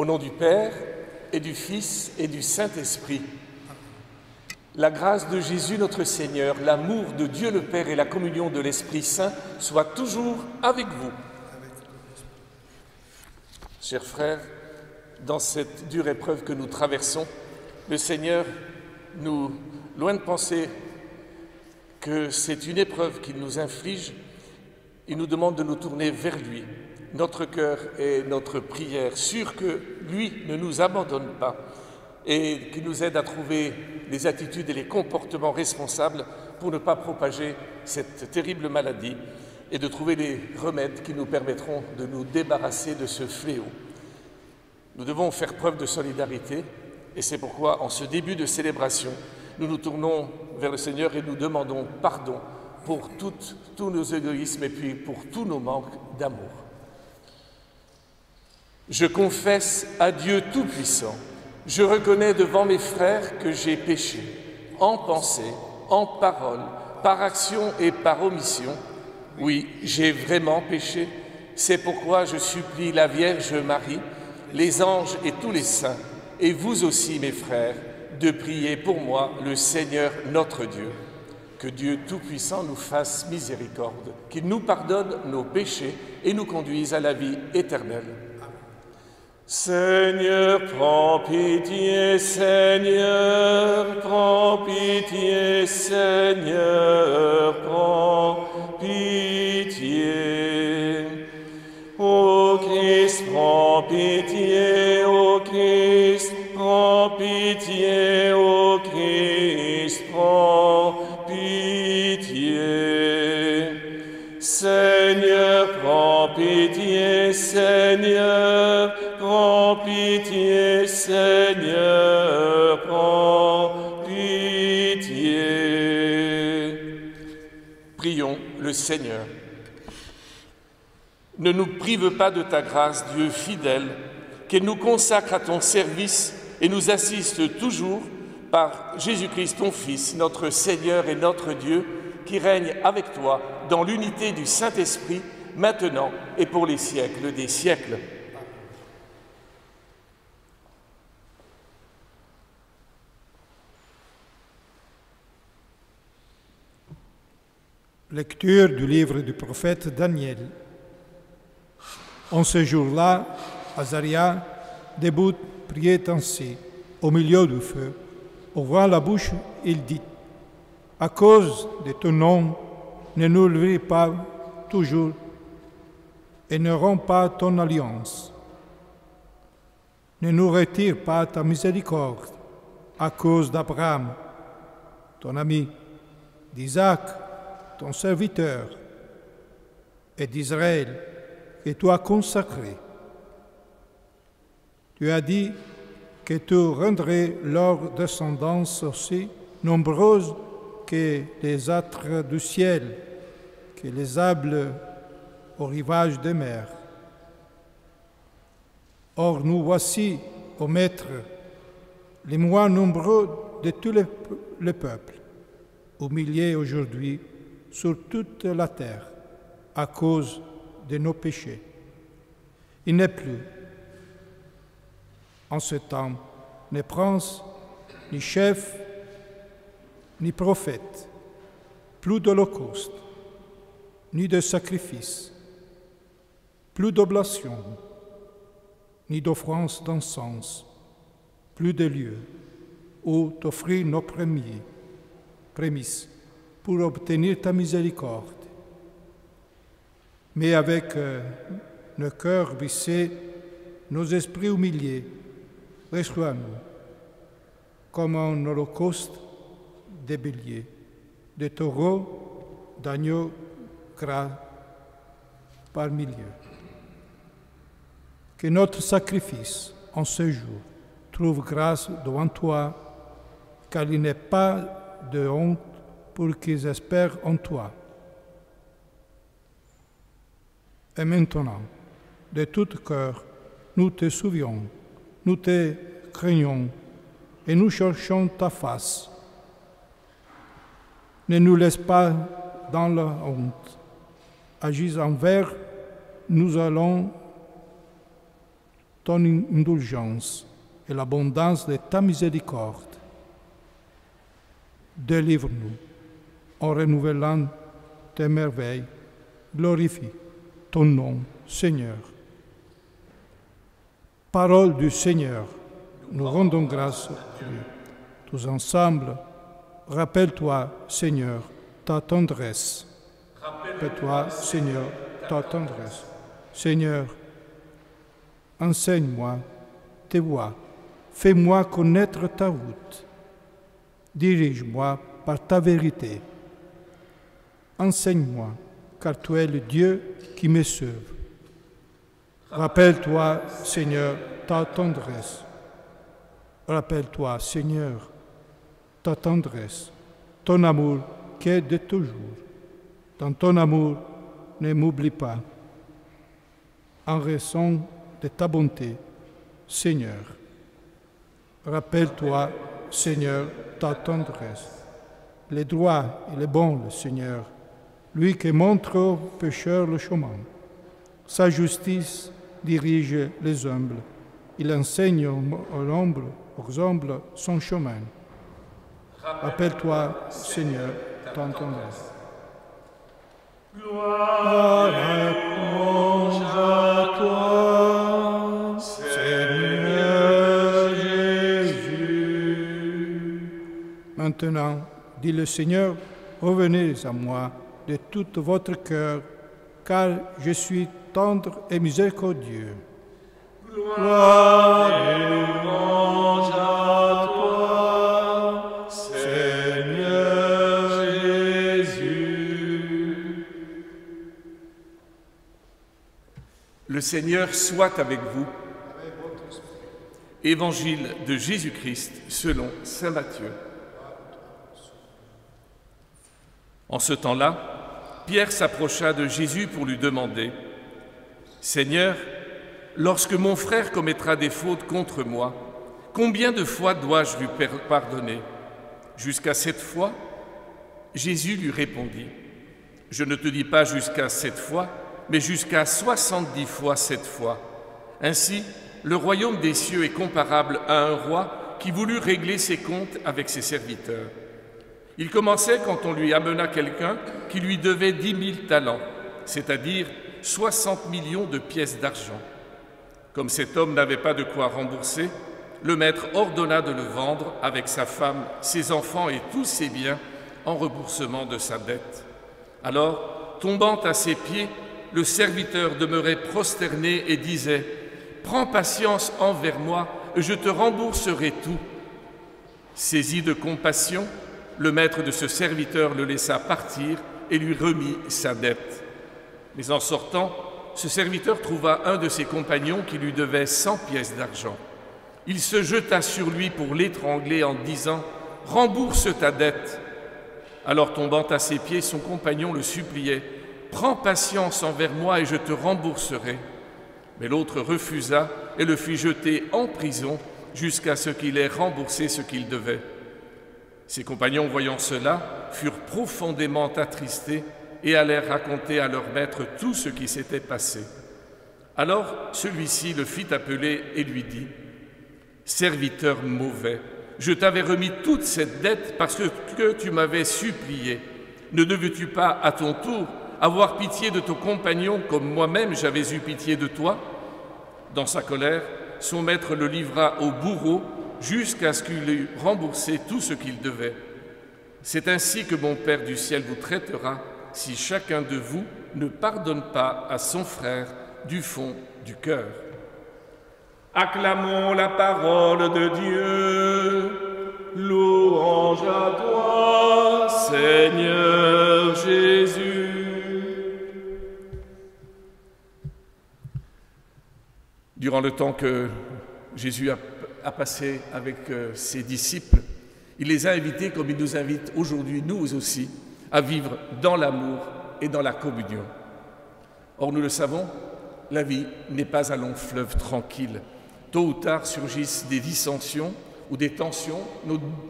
Au nom du Père, et du Fils, et du Saint-Esprit. La grâce de Jésus notre Seigneur, l'amour de Dieu le Père et la communion de l'Esprit Saint soient toujours avec vous. Chers frères, dans cette dure épreuve que nous traversons, le Seigneur, loin de penser que c'est une épreuve qu'il nous inflige, il nous demande de nous tourner vers lui. Notre cœur et notre prière, sûr que lui ne nous abandonne pas et qu'il nous aide à trouver les attitudes et les comportements responsables pour ne pas propager cette terrible maladie et de trouver les remèdes qui nous permettront de nous débarrasser de ce fléau. Nous devons faire preuve de solidarité et c'est pourquoi, en ce début de célébration, nous nous tournons vers le Seigneur et nous demandons pardon pour tous nos égoïsmes et puis pour tous nos manques d'amour. Je confesse à Dieu Tout-Puissant, je reconnais devant mes frères que j'ai péché, en pensée, en parole, par action et par omission. Oui, j'ai vraiment péché. C'est pourquoi je supplie la Vierge Marie, les anges et tous les saints, et vous aussi, mes frères, de prier pour moi le Seigneur notre Dieu. Que Dieu Tout-Puissant nous fasse miséricorde, qu'il nous pardonne nos péchés et nous conduise à la vie éternelle. Seigneur, prends pitié, Seigneur, prends pitié, Seigneur, prends pitié. Ô Christ, prends pitié, ô Christ, prends pitié, ô Christ, prends pitié. Seigneur, prends pitié, Seigneur, prends pitié, Seigneur, prends pitié. Prions le Seigneur. Ne nous prive pas de ta grâce, Dieu fidèle, qu'elle nous consacre à ton service et nous assiste toujours par Jésus-Christ, ton Fils, notre Seigneur et notre Dieu, qui règne avec toi dans l'unité du Saint-Esprit, maintenant et pour les siècles des siècles. Lecture du livre du prophète Daniel. En ce jour-là, Azaria, debout, priait ainsi, au milieu du feu. Ouvrant la bouche, il dit, « À cause de ton nom, ne nous oublie pas toujours et ne romps pas ton alliance. Ne nous retire pas ta miséricorde à cause d'Abraham, ton ami, d'Isaac, ton serviteur, et d'Israël, que tu as consacré. Tu as dit que tu rendrais leur descendance aussi nombreuse que les astres du ciel, que les sables au rivage des mers. Or nous voici, ô Maître, les moins nombreux de tous les peuples, humiliés aujourd'hui sur toute la terre à cause de nos péchés. Il n'est plus, en ce temps, ni prince, ni chef, ni prophète, plus d'holocauste, ni de sacrifice, plus d'oblation, ni d'offrance d'encens, plus de lieux où t'offrir nos prémices pour obtenir ta miséricorde. Mais avec nos cœurs vissés, nos esprits humiliés, reçois-nous comme un holocauste de béliers, de taureaux, d'agneaux gras par milliers. Que notre sacrifice en ce jour trouve grâce devant toi, car il n'est pas de honte pour qu'ils espèrent en toi. Et maintenant, de tout cœur, nous te souvions, nous te craignons et nous cherchons ta face. Ne nous laisse pas dans la honte. Agis envers, nous allons ton indulgence et l'abondance de ta miséricorde. Délivre-nous en renouvelant tes merveilles. Glorifie ton nom, Seigneur. Parole du Seigneur, nous rendons grâce à Dieu. Tous ensemble, rappelle-toi, Seigneur, ta tendresse. Rappelle-toi, Seigneur, ta tendresse. Seigneur, enseigne-moi tes voies. Fais-moi connaître ta route. Dirige-moi par ta vérité. Enseigne-moi, car tu es le Dieu qui me sauve. Rappelle-toi, Seigneur, ta tendresse. Rappelle-toi, Seigneur, ta tendresse, ton amour qui est de toujours. Dans ton amour, ne m'oublie pas. En raison de ta bonté, Seigneur. Rappelle-toi, Seigneur, ta tendresse. Le droit et le bon, le Seigneur, lui qui montre aux pécheurs le chemin. Sa justice dirige les humbles. Il enseigne aux humbles son chemin. Rappelle-toi, Seigneur, ta tendresse. Gloire à toi, Seigneur Jésus. Maintenant, dit le Seigneur, revenez à moi de tout votre cœur, car je suis tendre et miséricordieux. Gloire et louange à toi, Seigneur Jésus. Le Seigneur soit avec vous. Évangile de Jésus-Christ selon saint Matthieu. En ce temps-là, Pierre s'approcha de Jésus pour lui demander « Seigneur, lorsque mon frère commettra des fautes contre moi, combien de fois dois-je lui pardonner? Jusqu'à 7 fois ?» Jésus lui répondit « Je ne te dis pas jusqu'à 7 fois, mais jusqu'à 70 fois 7 fois. Ainsi, le royaume des cieux est comparable à un roi qui voulut régler ses comptes avec ses serviteurs. Il commençait quand on lui amena quelqu'un qui lui devait 10 000 talents, c'est-à-dire 60 millions de pièces d'argent. Comme cet homme n'avait pas de quoi rembourser, le maître ordonna de le vendre avec sa femme, ses enfants et tous ses biens en remboursement de sa dette. Alors, tombant à ses pieds, le serviteur demeurait prosterné et disait « Prends patience envers moi, et je te rembourserai tout. » Saisi de compassion, le maître de ce serviteur le laissa partir et lui remit sa dette. Mais en sortant, ce serviteur trouva un de ses compagnons qui lui devait 100 pièces d'argent. Il se jeta sur lui pour l'étrangler en disant « Rembourse ta dette !» Alors tombant à ses pieds, son compagnon le suppliait « Prends patience envers moi et je te rembourserai. » Mais l'autre refusa et le fit jeter en prison jusqu'à ce qu'il ait remboursé ce qu'il devait. Ses compagnons, voyant cela, furent profondément attristés et allèrent raconter à leur maître tout ce qui s'était passé. Alors celui-ci le fit appeler et lui dit « Serviteur mauvais, je t'avais remis toute cette dette parce que tu m'avais supplié. Ne devais-tu pas, à ton tour, avoir pitié de ton compagnon comme moi-même j'avais eu pitié de toi ?» Dans sa colère, son maître le livra au bourreau jusqu'à ce qu'il eût remboursé tout ce qu'il devait. C'est ainsi que mon Père du ciel vous traitera si chacun de vous ne pardonne pas à son frère du fond du cœur. Acclamons la parole de Dieu. Louange à toi, Seigneur Jésus. Durant le temps que Jésus a passé avec ses disciples, il les a invités, comme il nous invite aujourd'hui, nous aussi, à vivre dans l'amour et dans la communion. Or, nous le savons, la vie n'est pas un long fleuve tranquille. Tôt ou tard surgissent des dissensions ou des tensions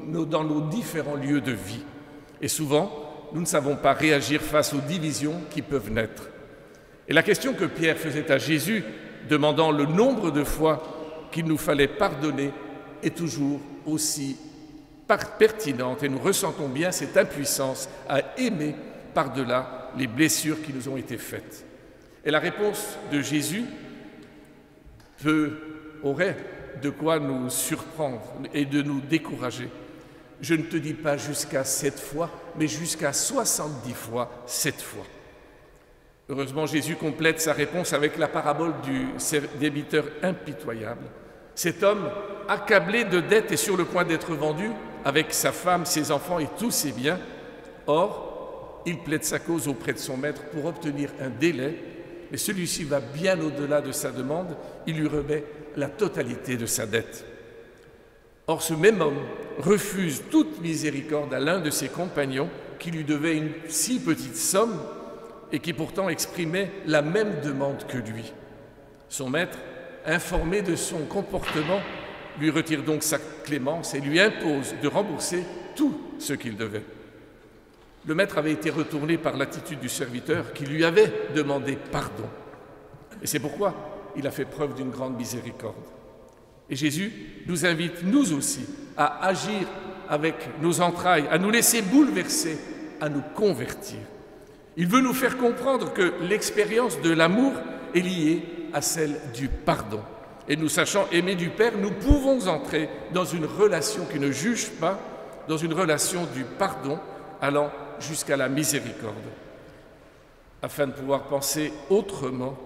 dans nos différents lieux de vie. Et souvent, nous ne savons pas réagir face aux divisions qui peuvent naître. Et la question que Pierre faisait à Jésus demandant le nombre de fois qu'il nous fallait pardonner est toujours aussi pertinente et nous ressentons bien cette impuissance à aimer par-delà les blessures qui nous ont été faites. Et la réponse de Jésus aurait de quoi nous surprendre et de nous décourager. Je ne te dis pas jusqu'à 7 fois, mais jusqu'à 70 fois 7 fois. Heureusement, Jésus complète sa réponse avec la parabole du débiteur impitoyable. Cet homme, accablé de dettes et sur le point d'être vendu, avec sa femme, ses enfants et tous ses biens. Or, il plaide sa cause auprès de son maître pour obtenir un délai, mais celui-ci va bien au-delà de sa demande, il lui remet la totalité de sa dette. Or, ce même homme refuse toute miséricorde à l'un de ses compagnons qui lui devait une si petite somme et qui pourtant exprimait la même demande que lui. Son maître, informé de son comportement, lui retire donc sa clémence et lui impose de rembourser tout ce qu'il devait. Le maître avait été retourné par l'attitude du serviteur qui lui avait demandé pardon. Et c'est pourquoi il a fait preuve d'une grande miséricorde. Et Jésus nous invite, nous aussi, à agir avec nos entrailles, à nous laisser bouleverser, à nous convertir. Il veut nous faire comprendre que l'expérience de l'amour est liée à celle du pardon. Et nous sachant aimer du Père, nous pouvons entrer dans une relation qui ne juge pas, dans une relation du pardon allant jusqu'à la miséricorde. Afin de pouvoir penser autrement,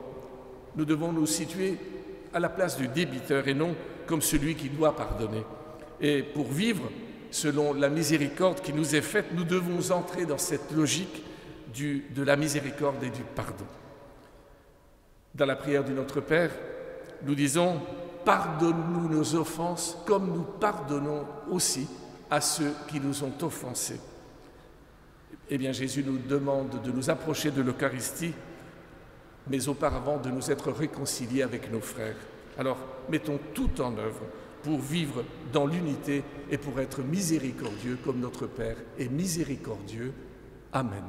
nous devons nous situer à la place du débiteur et non comme celui qui doit pardonner. Et pour vivre selon la miséricorde qui nous est faite, nous devons entrer dans cette logique de la miséricorde et du pardon. Dans la prière du Notre Père, nous disons « Pardonne-nous nos offenses comme nous pardonnons aussi à ceux qui nous ont offensés. » Eh bien, Jésus nous demande de nous approcher de l'Eucharistie, mais auparavant de nous être réconciliés avec nos frères. Alors, mettons tout en œuvre pour vivre dans l'unité et pour être miséricordieux comme notre Père est miséricordieux. Amen.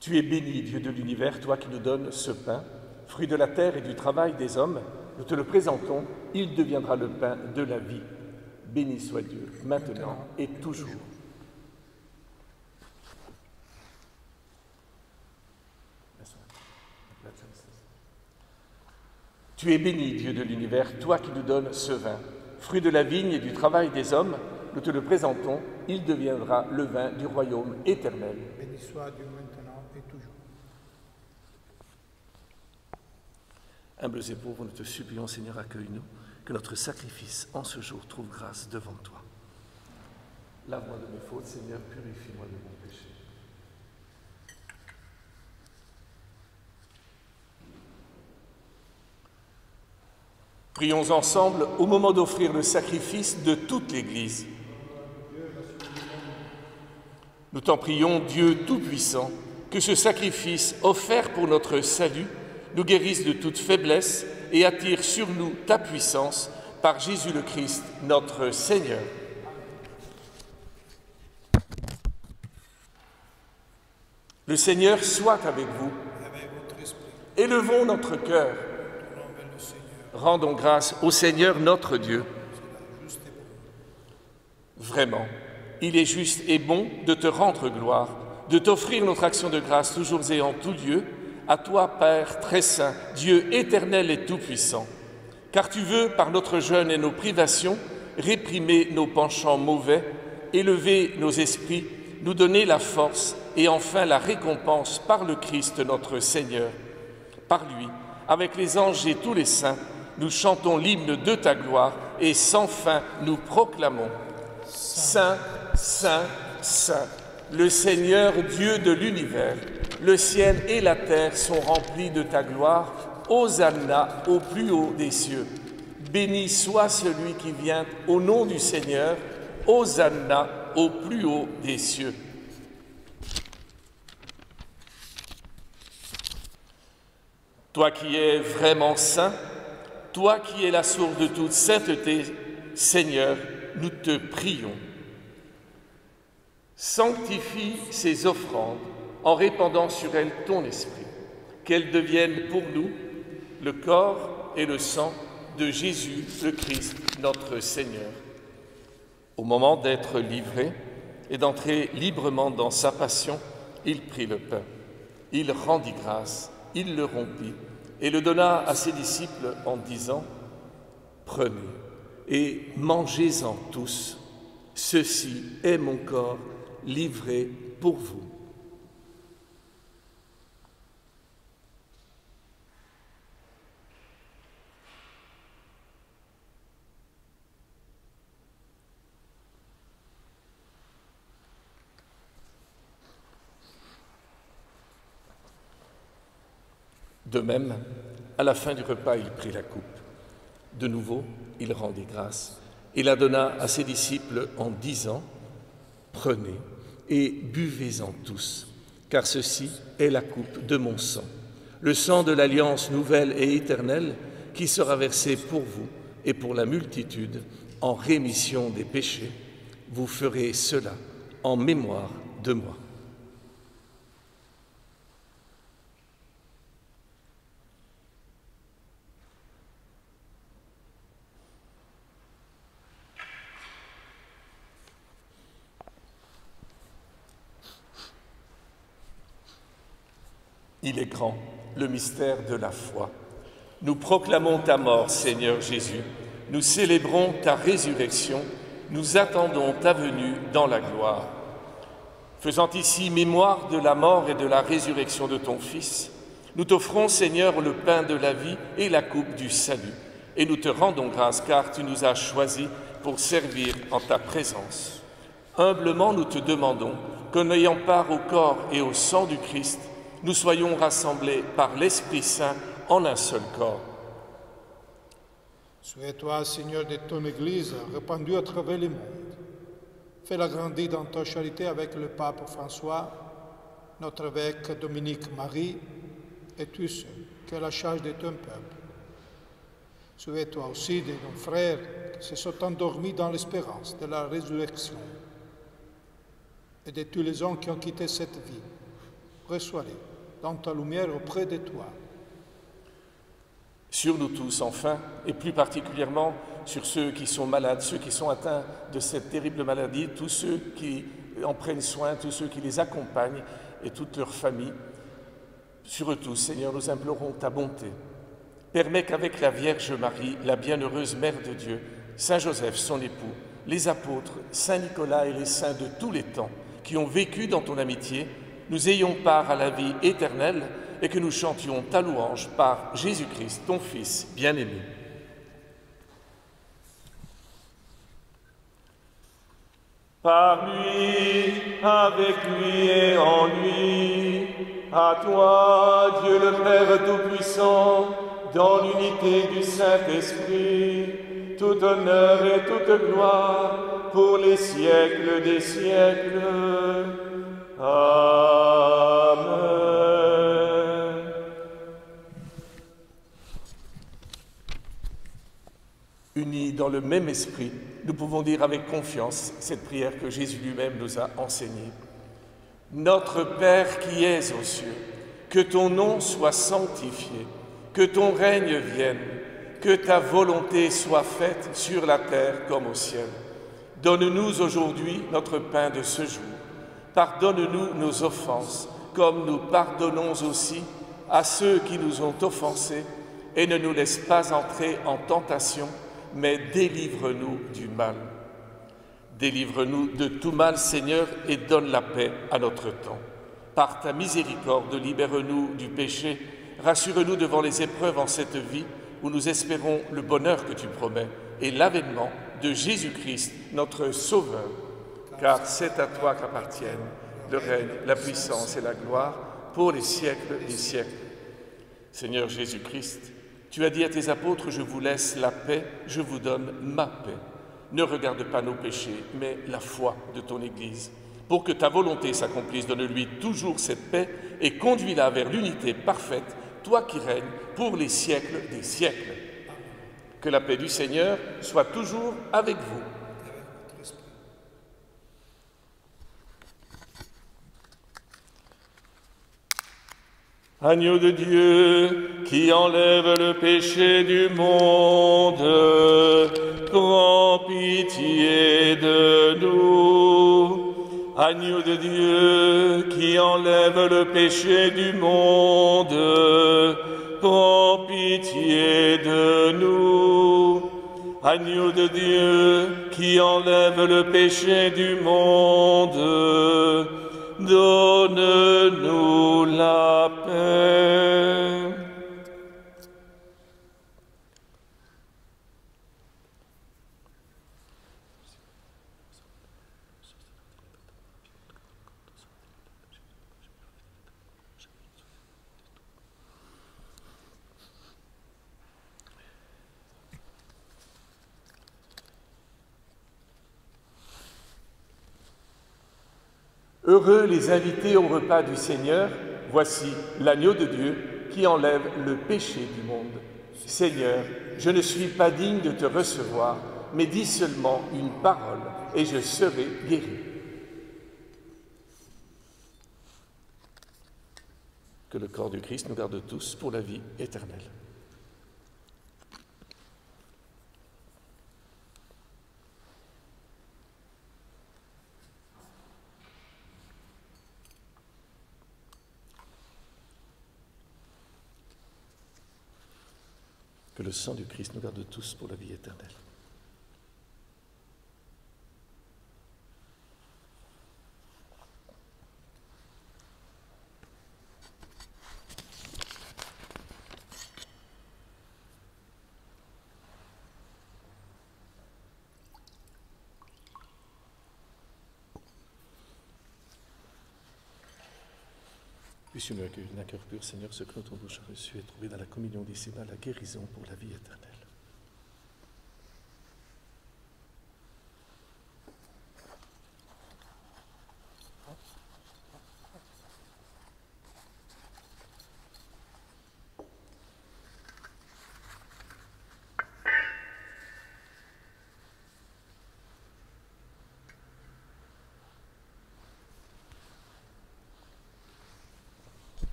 Tu es béni, Dieu de l'univers, toi qui nous donnes ce pain, fruit de la terre et du travail des hommes. Nous te le présentons, il deviendra le pain de la vie. Béni soit Dieu, maintenant et toujours. Tu es béni, Dieu de l'univers, toi qui nous donnes ce vin, fruit de la vigne et du travail des hommes. Nous te le présentons, il deviendra le vin du royaume éternel. Béni soit Dieu maintenant et toujours. Humbles et pauvres, nous te supplions, Seigneur, accueille-nous, que notre sacrifice en ce jour trouve grâce devant toi. Lave-moi de mes fautes, Seigneur, purifie-moi de mon péché. Prions ensemble au moment d'offrir le sacrifice de toute l'Église. Nous t'en prions, Dieu Tout-Puissant, que ce sacrifice offert pour notre salut nous guérisse de toute faiblesse et attire sur nous ta puissance par Jésus le Christ, notre Seigneur. Le Seigneur soit avec vous. Élevons notre cœur. Rendons grâce au Seigneur notre Dieu. Vraiment, il est juste et bon de te rendre gloire, de t'offrir notre action de grâce toujours et en tout lieu, à toi, Père très saint, Dieu éternel et tout-puissant, car tu veux, par notre jeûne et nos privations, réprimer nos penchants mauvais, élever nos esprits, nous donner la force et enfin la récompense par le Christ notre Seigneur. Par lui, avec les anges et tous les saints, nous chantons l'hymne de ta gloire et sans fin nous proclamons « Saint, Saint, Saint, le Seigneur Dieu de l'univers, le ciel et la terre sont remplis de ta gloire, Hosanna au plus haut des cieux. Béni soit celui qui vient au nom du Seigneur, Hosanna au plus haut des cieux. » Toi qui es vraiment saint, toi qui es la source de toute sainteté, Seigneur, nous te prions. Sanctifie ces offrandes en répandant sur elles ton esprit, qu'elles deviennent pour nous le corps et le sang de Jésus le Christ, notre Seigneur. Au moment d'être livré et d'entrer librement dans sa passion, il prit le pain, il rendit grâce, il le rompit et le donna à ses disciples en disant « Prenez et mangez-en tous, ceci est mon corps livré pour vous. » De même, à la fin du repas, il prit la coupe. De nouveau, il rendit grâce et la donna à ses disciples en disant « Prenez et buvez-en tous, car ceci est la coupe de mon sang, le sang de l'alliance nouvelle et éternelle qui sera versé pour vous et pour la multitude en rémission des péchés. Vous ferez cela en mémoire de moi. » Il est grand, le mystère de la foi. Nous proclamons ta mort, Seigneur Jésus. Nous célébrons ta résurrection. Nous attendons ta venue dans la gloire. Faisant ici mémoire de la mort et de la résurrection de ton Fils, nous t'offrons, Seigneur, le pain de la vie et la coupe du salut. Et nous te rendons grâce, car tu nous as choisis pour servir en ta présence. Humblement, nous te demandons qu'en ayant part au corps et au sang du Christ, nous soyons rassemblés par l'Esprit Saint en un seul corps. Sois-toi, Seigneur, de ton Église, répandue à travers le monde. Fais-la grandir dans ta charité avec le pape François, notre évêque Dominique Marie et tous ceux qui ont la charge de ton peuple. Sois-toi aussi de nos frères qui se sont endormis dans l'espérance de la résurrection et de tous les hommes qui ont quitté cette vie. Reçois-les dans ta lumière auprès de toi. Sur nous tous, enfin, et plus particulièrement sur ceux qui sont malades, ceux qui sont atteints de cette terrible maladie, tous ceux qui en prennent soin, tous ceux qui les accompagnent et toute leur famille. Sur eux tous, Seigneur, nous implorons ta bonté. Permets qu'avec la Vierge Marie, la bienheureuse Mère de Dieu, Saint Joseph, son époux, les apôtres, Saint Nicolas et les saints de tous les temps qui ont vécu dans ton amitié, nous ayons part à la vie éternelle et que nous chantions ta louange par Jésus-Christ, ton Fils bien-aimé. Par lui, avec lui et en lui, à toi, Dieu le Père Tout-Puissant, dans l'unité du Saint-Esprit, tout honneur et toute gloire pour les siècles des siècles. Amen. Unis dans le même esprit, nous pouvons dire avec confiance cette prière que Jésus lui-même nous a enseignée. Notre Père qui es aux cieux, que ton nom soit sanctifié, que ton règne vienne, que ta volonté soit faite sur la terre comme au ciel. Donne-nous aujourd'hui notre pain de ce jour. Pardonne-nous nos offenses, comme nous pardonnons aussi à ceux qui nous ont offensés, et ne nous laisse pas entrer en tentation, mais délivre-nous du mal. Délivre-nous de tout mal, Seigneur, et donne la paix à notre temps. Par ta miséricorde, libère-nous du péché, rassure-nous devant les épreuves en cette vie, où nous espérons le bonheur que tu promets et l'avènement de Jésus-Christ, notre Sauveur. Car c'est à toi qu'appartiennent le règne, la puissance et la gloire pour les siècles des siècles. Seigneur Jésus-Christ, tu as dit à tes apôtres, je vous laisse la paix, je vous donne ma paix. Ne regarde pas nos péchés, mais la foi de ton Église. Pour que ta volonté s'accomplisse, donne-lui toujours cette paix et conduis-la vers l'unité parfaite, toi qui règnes pour les siècles des siècles. Que la paix du Seigneur soit toujours avec vous. Agneau de Dieu, qui enlève le péché du monde, prends pitié de nous. Agneau de Dieu, qui enlève le péché du monde, prends pitié de nous. Agneau de Dieu, qui enlève le péché du monde, donne-nous la paix. Heureux les invités au repas du Seigneur, voici l'agneau de Dieu qui enlève le péché du monde. Seigneur, je ne suis pas digne de te recevoir, mais dis seulement une parole et je serai guéri. Que le corps du Christ nous garde tous pour la vie éternelle. Que le sang du Christ nous garde tous pour la vie éternelle. Puissions-nous accueillir d'un cœur pur, Seigneur, ce que notre bouche a reçu et trouver dans la communion des saints la guérison pour la vie éternelle.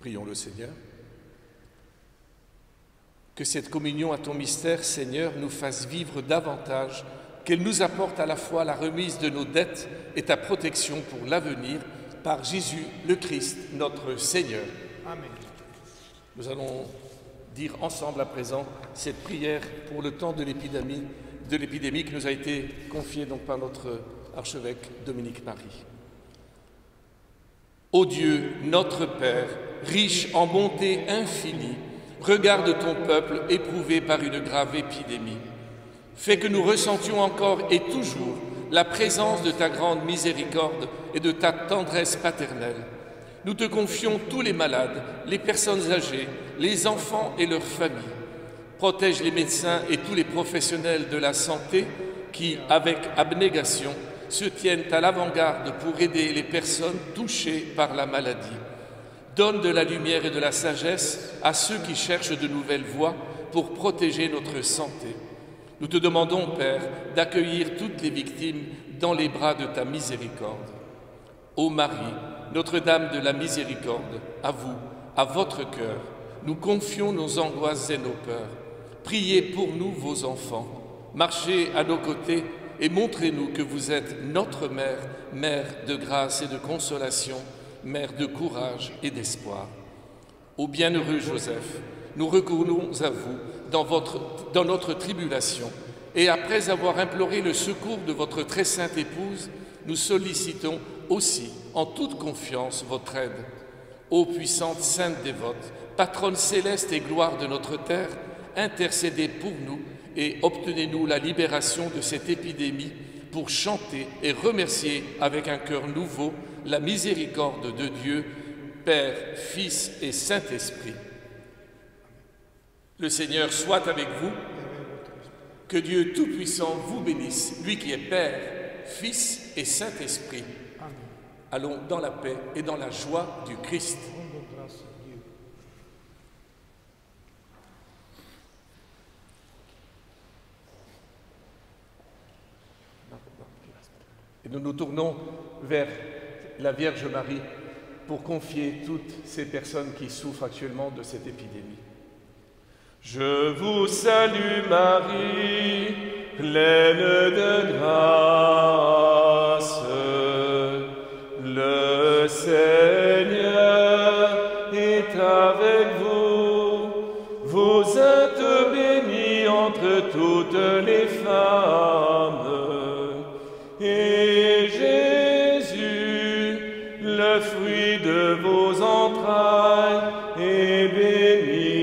Prions le Seigneur. Que cette communion à ton mystère, Seigneur, nous fasse vivre davantage, qu'elle nous apporte à la fois la remise de nos dettes et ta protection pour l'avenir, par Jésus le Christ, notre Seigneur. Amen. Nous allons dire ensemble à présent cette prière pour le temps de l'épidémie qui nous a été confiée donc par notre archevêque Dominique Marie. Ô Dieu, notre Père, riche en bonté infinie, regarde ton peuple éprouvé par une grave épidémie. Fais que nous ressentions encore et toujours la présence de ta grande miséricorde et de ta tendresse paternelle. Nous te confions tous les malades, les personnes âgées, les enfants et leurs familles. Protège les médecins et tous les professionnels de la santé qui, avec abnégation, se tiennent à l'avant-garde pour aider les personnes touchées par la maladie. Donne de la lumière et de la sagesse à ceux qui cherchent de nouvelles voies pour protéger notre santé. Nous te demandons, Père, d'accueillir toutes les victimes dans les bras de ta miséricorde. Ô Marie, Notre-Dame de la Miséricorde, à vous, à votre cœur, nous confions nos angoisses et nos peurs. Priez pour nous, vos enfants. Marchez à nos côtés et montrez-nous que vous êtes notre Mère, Mère de grâce et de consolation, Mère de courage et d'espoir. Ô bienheureux Joseph, nous recourons à vous dans notre tribulation, et après avoir imploré le secours de votre très sainte épouse, nous sollicitons aussi en toute confiance votre aide. Ô puissante sainte dévote, patronne céleste et gloire de notre terre, intercédez pour nous et obtenez-nous la libération de cette épidémie pour chanter et remercier avec un cœur nouveau la miséricorde de Dieu, Père, Fils et Saint-Esprit. Le Seigneur soit avec vous. Que Dieu Tout-Puissant vous bénisse, lui qui est Père, Fils et Saint-Esprit. Allons dans la paix et dans la joie du Christ. Et nous nous tournons vers la Vierge Marie pour confier toutes ces personnes qui souffrent actuellement de cette épidémie. Je vous salue Marie, pleine de grâce. Le Seigneur est avec vous. Vous êtes bénie entre toutes les femmes. Et Jésus, le fruit de vos entrailles, est béni.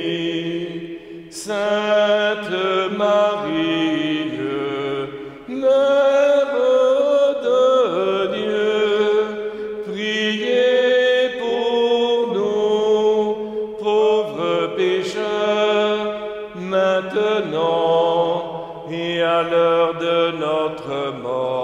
Sainte Marie, Mère de Dieu, priez pour nous, pauvres pécheurs, maintenant et à l'heure de notre mort.